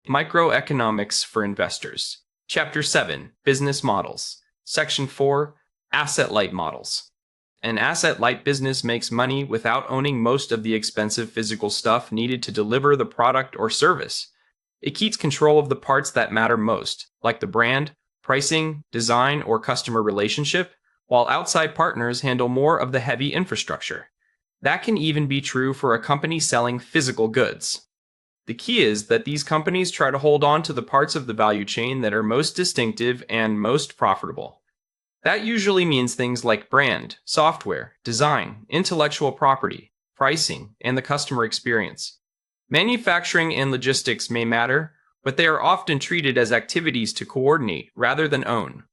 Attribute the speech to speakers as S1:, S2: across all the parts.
S1: Microeconomics for Investors. Chapter 7, Business Models. Section 4, Asset-Light Models. An asset-light business makes money without owning most of the expensive physical stuff needed to deliver the product or service. It keeps control of the parts that matter most, like the brand, pricing, design, or customer relationship, while outside partners handle more of the heavy infrastructure. That can even be true for a company selling physical goods. The key is that these companies try to hold on to the parts of the value chain that are most distinctive and most profitable. That usually means things like brand, software, design, intellectual property, pricing, and the customer experience. Manufacturing and logistics may matter, but they are often treated as activities to coordinate rather than own.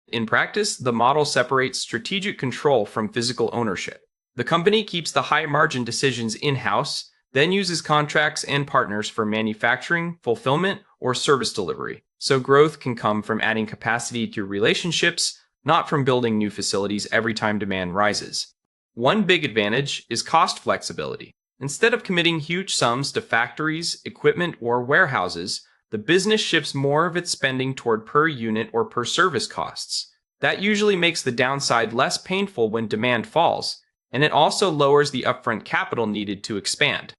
S1: In practice, the model separates strategic control from physical ownership. The company keeps the high-margin decisions in-house, then uses contracts and partners for manufacturing, fulfillment, or service delivery, so growth can come from adding capacity through relationships, not from building new facilities every time demand rises. One big advantage is cost flexibility. Instead of committing huge sums to factories, equipment, or warehouses, the business shifts more of its spending toward per unit or per service costs. That usually makes the downside less painful when demand falls, and it also lowers the upfront capital needed to expand.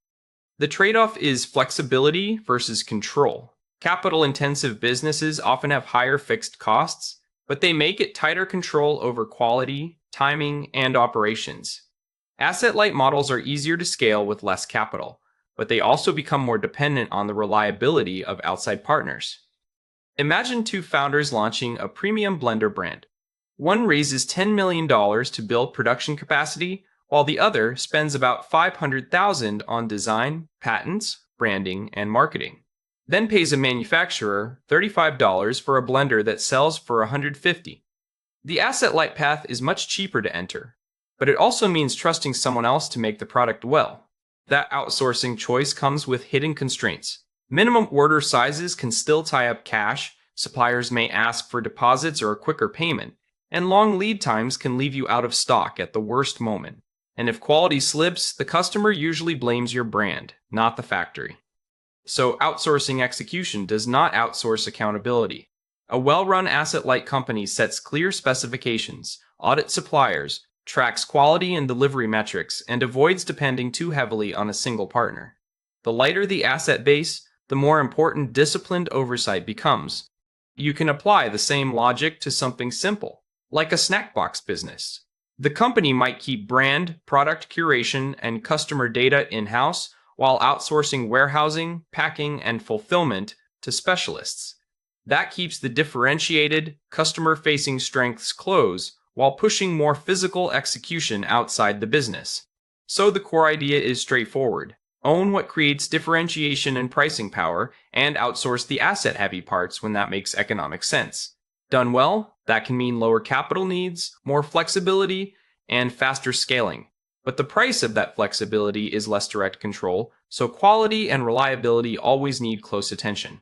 S1: The trade-off is flexibility versus control. Capital-intensive businesses often have higher fixed costs, but they may get tighter control over quality, timing, and operations. Asset-light models are easier to scale with less capital, but they also become more dependent on the reliability of outside partners. Imagine two founders launching a premium blender brand. One raises $10 million to build production capacity, while the other spends about $500,000 on design, patents, branding, and marketing. Then pays a manufacturer $35 for a blender that sells for $150. The asset-light path is much cheaper to enter, but it also means trusting someone else to make the product well. That outsourcing choice comes with hidden constraints. Minimum order sizes can still tie up cash, suppliers may ask for deposits or a quicker payment, and long lead times can leave you out of stock at the worst moment. And if quality slips, the customer usually blames your brand, not the factory. So outsourcing execution does not outsource accountability. A well-run asset-light company sets clear specifications, audits suppliers, tracks quality and delivery metrics, and avoids depending too heavily on a single partner. The lighter the asset base, the more important disciplined oversight becomes. You can apply the same logic to something simple, like a snack box business. The company might keep brand, product curation, and customer data in-house while outsourcing warehousing, packing, and fulfillment to specialists. That keeps the differentiated, customer-facing strengths close while pushing more physical execution outside the business. So the core idea is straightforward. Own what creates differentiation and pricing power, and outsource the asset-heavy parts when that makes economic sense. Done well, that can mean lower capital needs, more flexibility, and faster scaling. But the price of that flexibility is less direct control, so quality and reliability always need close attention.